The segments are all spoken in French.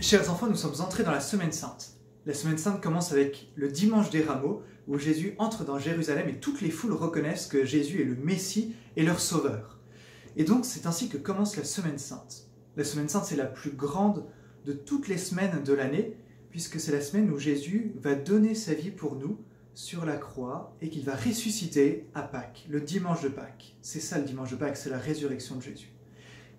Chers enfants, nous sommes entrés dans la Semaine Sainte. La Semaine Sainte commence avec le dimanche des Rameaux, où Jésus entre dans Jérusalem et toutes les foules reconnaissent que Jésus est le Messie et leur Sauveur. Et donc c'est ainsi que commence la Semaine Sainte. La Semaine Sainte, c'est la plus grande de toutes les semaines de l'année, puisque c'est la semaine où Jésus va donner sa vie pour nous sur la croix et qu'il va ressusciter à Pâques, le dimanche de Pâques. C'est ça le dimanche de Pâques, c'est la résurrection de Jésus.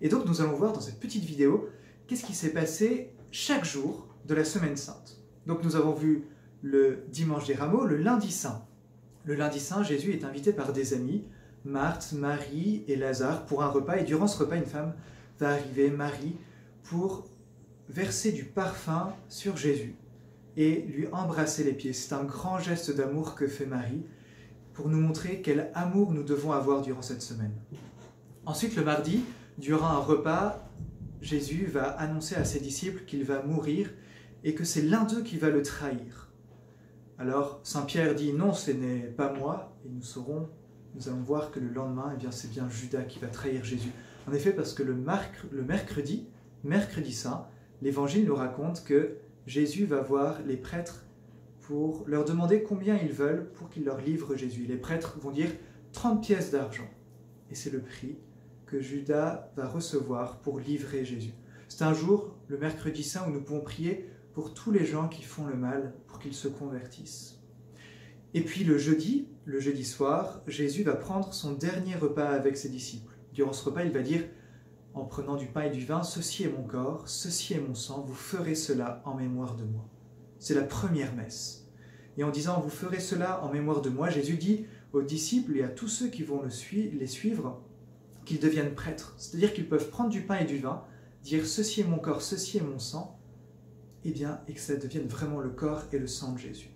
Et donc nous allons voir dans cette petite vidéo qu'est-ce qui s'est passé chaque jour de la Semaine Sainte. Donc nous avons vu le dimanche des Rameaux, le lundi saint. Le lundi saint, Jésus est invité par des amis, Marthe, Marie et Lazare, pour un repas. Et durant ce repas, une femme va arriver, Marie, pour verser du parfum sur Jésus et lui embrasser les pieds. C'est un grand geste d'amour que fait Marie pour nous montrer quel amour nous devons avoir durant cette semaine. Ensuite, le mardi, durant un repas, Jésus va annoncer à ses disciples qu'il va mourir et que c'est l'un d'eux qui va le trahir. Alors Saint Pierre dit non, ce n'est pas moi, et nous allons voir que le lendemain, c'est bien Judas qui va trahir Jésus. En effet, parce que le mercredi saint, l'Évangile nous raconte que Jésus va voir les prêtres pour leur demander combien ils veulent pour qu'ils leur livrent Jésus. Les prêtres vont dire 30 pièces d'argent, et c'est le prix que Judas va recevoir pour livrer Jésus. C'est un jour, le mercredi saint, où nous pouvons prier pour tous les gens qui font le mal, pour qu'ils se convertissent. Et puis le jeudi soir, Jésus va prendre son dernier repas avec ses disciples. Durant ce repas, il va dire, en prenant du pain et du vin, « Ceci est mon corps, ceci est mon sang, vous ferez cela en mémoire de moi. » C'est la première messe. Et en disant « Vous ferez cela en mémoire de moi », Jésus dit aux disciples et à tous ceux qui vont les suivre qu'ils deviennent prêtres. C'est-à-dire qu'ils peuvent prendre du pain et du vin, dire « Ceci est mon corps, ceci est mon sang », et que ça devienne vraiment le corps et le sang de Jésus.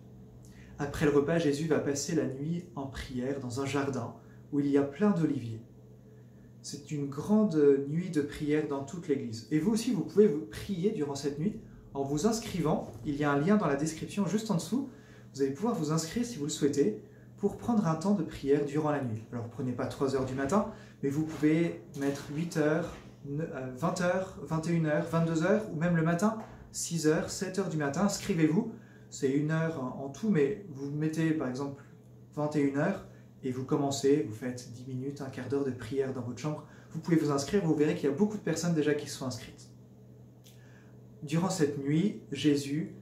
Après le repas, Jésus va passer la nuit en prière dans un jardin où il y a plein d'oliviers. C'est une grande nuit de prière dans toute l'église. Et vous aussi, vous pouvez prier durant cette nuit en vous inscrivant. Il y a un lien dans la description juste en dessous. Vous allez pouvoir vous inscrire si vous le souhaitez pour prendre un temps de prière durant la nuit. Alors, prenez pas 3 heures du matin, mais vous pouvez mettre 8 heures, 20 heures, 21 heures, 22 heures, ou même le matin, 6 heures, 7 heures du matin. Inscrivez-vous. C'est 1 heure en tout, mais vous mettez par exemple 21 heures et vous commencez, vous faites 10 minutes, un quart d'heure de prière dans votre chambre. Vous pouvez vous inscrire, vous verrez qu'il y a beaucoup de personnes déjà qui se sont inscrites. Durant cette nuit, Jésus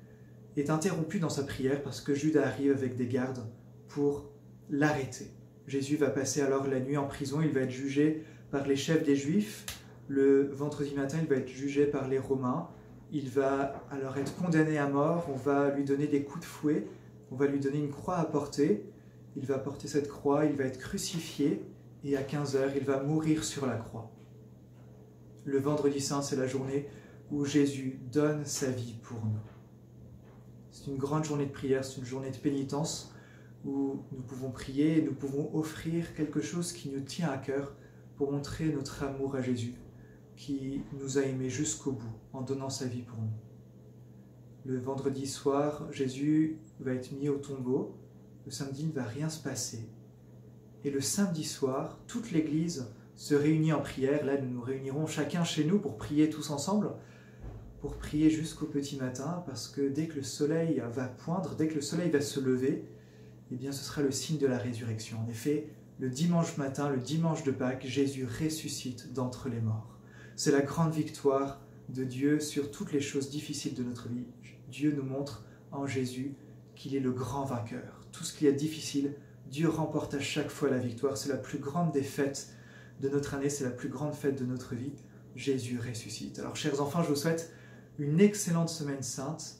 est interrompu dans sa prière parce que Judas arrive avec des gardes pour l'arrêter. Jésus va passer alors la nuit en prison, il va être jugé par les chefs des Juifs. Le vendredi matin, il va être jugé par les Romains. Il va alors être condamné à mort, on va lui donner des coups de fouet, on va lui donner une croix à porter. Il va porter cette croix, il va être crucifié et à 15 heures, il va mourir sur la croix. Le vendredi saint, c'est la journée où Jésus donne sa vie pour nous. C'est une grande journée de prière, c'est une journée de pénitence où nous pouvons prier et nous pouvons offrir quelque chose qui nous tient à cœur pour montrer notre amour à Jésus, qui nous a aimés jusqu'au bout en donnant sa vie pour nous. Le vendredi soir, Jésus va être mis au tombeau. Le samedi, il ne va rien se passer. Et le samedi soir, toute l'Église se réunit en prière. Là, nous nous réunirons chacun chez nous pour prier tous ensemble, pour prier jusqu'au petit matin, parce que dès que le soleil va poindre, dès que le soleil va se lever, ce sera le signe de la résurrection. En effet, le dimanche matin, le dimanche de Pâques, Jésus ressuscite d'entre les morts. C'est la grande victoire de Dieu sur toutes les choses difficiles de notre vie. Dieu nous montre en Jésus qu'il est le grand vainqueur. Tout ce qui est difficile, Dieu remporte à chaque fois la victoire. C'est la plus grande des fêtes de notre année, c'est la plus grande fête de notre vie. Jésus ressuscite. Alors, chers enfants, je vous souhaite une excellente semaine sainte.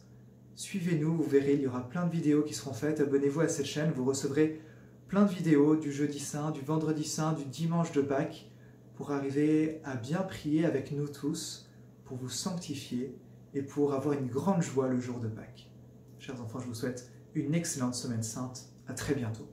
Suivez-nous, vous verrez, il y aura plein de vidéos qui seront faites. Abonnez-vous à cette chaîne, vous recevrez plein de vidéos du jeudi saint, du vendredi saint, du dimanche de Pâques, pour arriver à bien prier avec nous tous, pour vous sanctifier et pour avoir une grande joie le jour de Pâques. Chers enfants, je vous souhaite une excellente semaine sainte. À très bientôt.